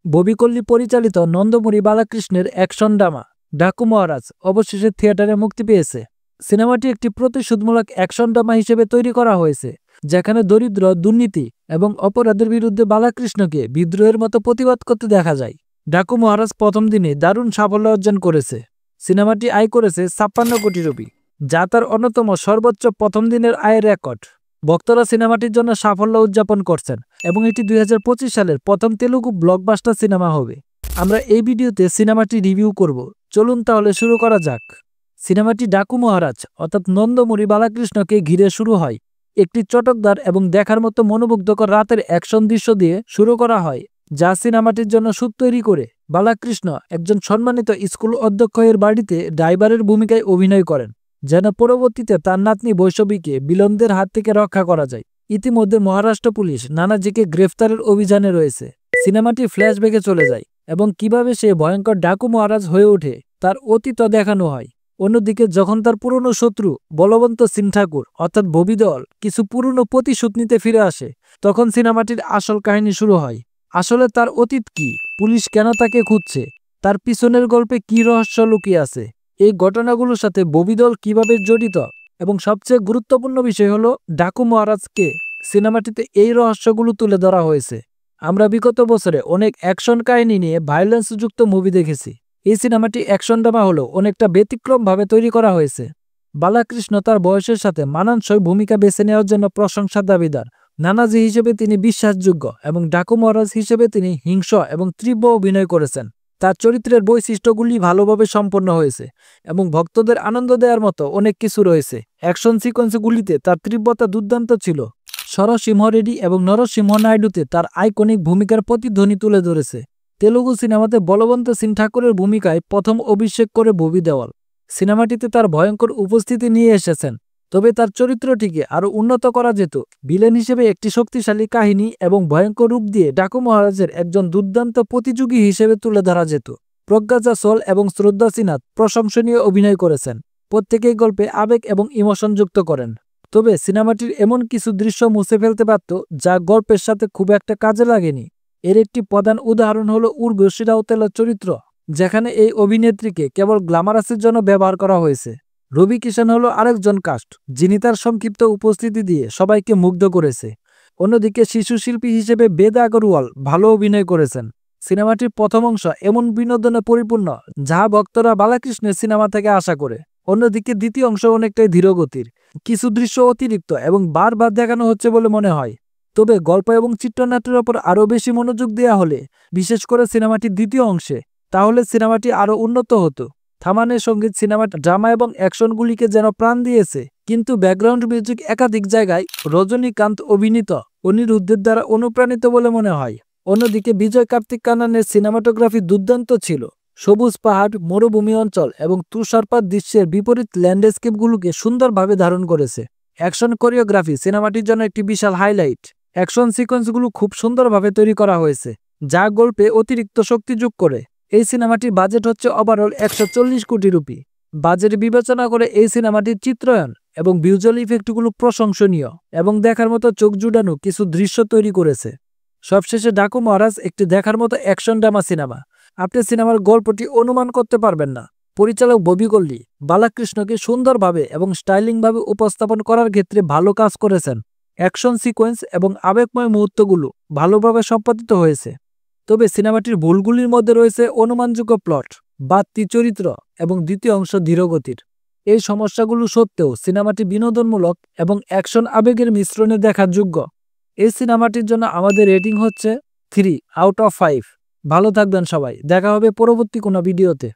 ববি কল্লি পরিচালিত Nandamuri বালাকৃষ্ণের action drama Daku মহারাজ অবশেষে থিয়েটারে মুক্তি পেয়েছে। সিনেমাটি একটি প্রতিশোধমূলক অ্যাকশন ড্রামা হিসেবে তৈরি করা হয়েছে, যেখানে দরিদ্র, দুর্নীতি এবং অপরাধের বিরুদ্ধে বালাকৃষ্ণকে বিদ্রোহের মতো প্রতিবাদ করতে দেখা যায়। ডাকু মহারাজ প্রথম দিনে দারুণ সাফল্য অর্জন করেছে। সিনেমাটি আয় করেছে ৫৬ কোটি রুপি, যা তার অন্যতম সর্বোচ্চ প্রথম দিনের আয়ের রেকর্ড। ভক্তরা সিনেমাটির জন্য সাফল্য উদযাপন করছেন এবং এটি ২০২৫ সালের প্রথম তেলুগু ব্লকবাস্টার সিনেমা হবে। আমরা এই ভিডিওতে সিনেমাটি রিভিউ করব। চলুন তাহলে শুরু করা যাক। সিনেমাটি ডাকু মহারাজ অর্থাৎ নন্দমুরি বালাকৃষ্ণকে ঘিরে শুরু হয়। একটি চটকদার এবং দেখার মতো মনোমুগ্ধকর রাতের অ্যাকশন দৃশ্য দিয়ে শুরু করা হয়, যা সিনেমাটির জন্য সুর তৈরি করে। বালাকৃষ্ণ একজন সম্মানিত স্কুল অধ্যক্ষের বাড়িতে ড্রাইভারের ভূমিকায় অভিনয় করেন, যেন পরবর্তীতে তার নাতনি বৈষ্ণবীকে বিলনদের হাত থেকে রক্ষা করা যায়। ইতিমধ্যে মহারাষ্ট্র পুলিশ নানাজিকে গ্রেফতারের অভিযানে রয়েছে। সিনেমাটি ফ্ল্যাশব্যাকে চলে যায় এবং কিভাবে সে ভয়ঙ্কর ডাকু মহারাজ হয়ে ওঠে তার অতীত দেখানো হয়। অন্যদিকে যখন তার পুরনো শত্রু বলবন্ত সিং ঠাকুর অর্থাৎ ববি দেওল কিছু পুরনো প্রতিশোধ নিতে ফিরে আসে, তখন সিনেমাটির আসল কাহিনী শুরু হয়। আসলে তার অতীত কি, পুলিশ কেন তাকে খুঁজছে, তার পিছনের গল্পে কি রহস্য লুকিয়ে আছে, এই ঘটনাগুলোর সাথে ববি দেওল কিভাবে জড়িত, এবং সবচেয়ে গুরুত্বপূর্ণ বিষয় হলো ডাকু মহারাজকে। সিনেমাটিতে এই রহস্যগুলো তুলে ধরা হয়েছে। আমরা বিগত বছরে অনেক অ্যাকশন কাহিনী নিয়ে ভায়োলেন্সযুক্ত মুভি দেখেছি। এই সিনেমাটি অ্যাকশন ড্রামা হলো অনেকটা ব্যতিক্রমভাবে তৈরি করা হয়েছে। বালাকৃষ্ণ তার বয়সের সাথে মানানসই ভূমিকা বেছে নেওয়ার জন্য প্রশংসার দাবিদার। নানাজি হিসেবে তিনি বিশ্বাসযোগ্য এবং ডাকু মহারাজ হিসেবে তিনি হিংস্র এবং তীব্র অভিনয় করেছেন। তার চরিত্রের বৈশিষ্ট্যগুলি ভালোভাবে সম্পন্ন হয়েছে এবং ভক্তদের আনন্দ দেওয়ার মতো অনেক কিছু রয়েছে। অ্যাকশন সিকোয়েন্সগুলিতে তার তীব্রতা দুর্দান্ত ছিল। সরসিংহ রেড্ডি এবং নরসিংহ নাইডুতে তার আইকনিক ভূমিকার প্রতিধ্বনি তুলে ধরেছে। তেলুগু সিনেমাতে বলবন্ত সিং ঠাকুরের ভূমিকায় প্রথম অভিষেক করে ববি দেওল। সিনেমাটিতে তার ভয়ঙ্কর উপস্থিতি নিয়ে এসেছেন, তবে তার চরিত্রটিকে আরও উন্নত করা যেত। ভিলেন হিসেবে একটি শক্তিশালী কাহিনী এবং ভয়ঙ্কর রূপ দিয়ে ডাকু মহারাজের একজন দুর্দান্ত প্রতিযোগী হিসেবে তুলে ধরা যেত। প্রজ্ঞা জাসওয়াল এবং শ্রদ্ধা সিনহা প্রশংসনীয় অভিনয় করেছেন। প্রত্যেকেই গল্পে আবেগ এবং ইমোশন যুক্ত করেন। তবে সিনেমাটির এমন কিছু দৃশ্য মুছে ফেলতে পারত যা গল্পের সাথে খুব একটা কাজে লাগেনি। এর একটি প্রধান উদাহরণ হলো উর্বশী রাউতেলার চরিত্র, যেখানে এই অভিনেত্রীকে কেবল গ্ল্যামারাসের জন্য ব্যবহার করা হয়েছে। রবি কিষাণ হলো আরেকজন কাস্ট, যিনি তার সংক্ষিপ্ত উপস্থিতি দিয়ে সবাইকে মুগ্ধ করেছে। অন্যদিকে শিশু শিল্পী হিসেবে বেদ আগরওয়াল ভালো অভিনয় করেছেন। সিনেমাটির প্রথম অংশ এমন বিনোদনে পরিপূর্ণ যা ভক্তরা বালাকৃষ্ণের সিনেমা থেকে আশা করে। অন্যদিকে দ্বিতীয় অংশ অনেকটাই ধীরগতির, কিছু দৃশ্য অতিরিক্ত এবং বারবার দেখানো হচ্ছে বলে মনে হয়। তবে গল্প এবং চিত্রনাট্যের ওপর আরও বেশি মনোযোগ দেওয়া হলে, বিশেষ করে সিনেমাটির দ্বিতীয় অংশে, তাহলে সিনেমাটি আরও উন্নত হতো। থামানের সঙ্গীত সিনেমার ড্রামা এবং অ্যাকশনগুলিকে যেন প্রাণ দিয়েছে, কিন্তু ব্যাকগ্রাউন্ড মিউজিক একাধিক জায়গায় রজনীকান্ত অভিনীত অনিরুদ্ধের দ্বারা অনুপ্রাণিত বলে মনে হয়। অন্যদিকে বিজয় কার্তিক কানানের সিনেমাটোগ্রাফি দুর্দান্ত ছিল। সবুজ পাহাড়, মরুভূমি অঞ্চল এবং তুষারপাত দৃশ্যের বিপরীত ল্যান্ডস্কেপগুলোকে সুন্দরভাবে ধারণ করেছে। অ্যাকশন কোরিওগ্রাফি সিনেমাটির জন্য একটি বিশাল হাইলাইট। অ্যাকশন সিকোয়েন্সগুলো খুব সুন্দরভাবে তৈরি করা হয়েছে, যা গল্পে অতিরিক্ত শক্তি যোগ করে। এই সিনেমাটির বাজেট হচ্ছে ওভারঅল ১৪০ কোটি রুপি। বাজেট বিবেচনা করে এই সিনেমাটির চিত্রায়ন এবং ভিজুয়াল ইফেক্টগুলো প্রশংসনীয় এবং দেখার মতো চোখ জুড়ানো কিছু দৃশ্য তৈরি করেছে। সবশেষে ডাকু মহারাজ একটি দেখার মতো অ্যাকশন ড্রামা সিনেমা। আপনি সিনেমার গল্পটি অনুমান করতে পারবেন না। পরিচালক ববি কল্লি বালাকৃষ্ণকে সুন্দরভাবে এবং স্টাইলিংভাবে উপস্থাপন করার ক্ষেত্রে ভালো কাজ করেছেন। অ্যাকশন সিকোয়েন্স এবং আবেগময় মুহূর্তগুলো ভালোভাবে সম্পাদিত হয়েছে। তবে সিনেমাটির ভুলগুলির মধ্যে রয়েছে অনুমানযোগ্য প্লট, বাড়তি চরিত্র এবং দ্বিতীয় অংশ ধীরগতির। এই সমস্যাগুলো সত্ত্বেও সিনেমাটি বিনোদনমূলক এবং অ্যাকশন আবেগের মিশ্রণে দেখার যোগ্য। এই সিনেমাটির জন্য আমাদের রেটিং হচ্ছে 3 আউট অফ 5। ভালো থাকবেন সবাই, দেখা হবে পরবর্তী কোনো ভিডিওতে।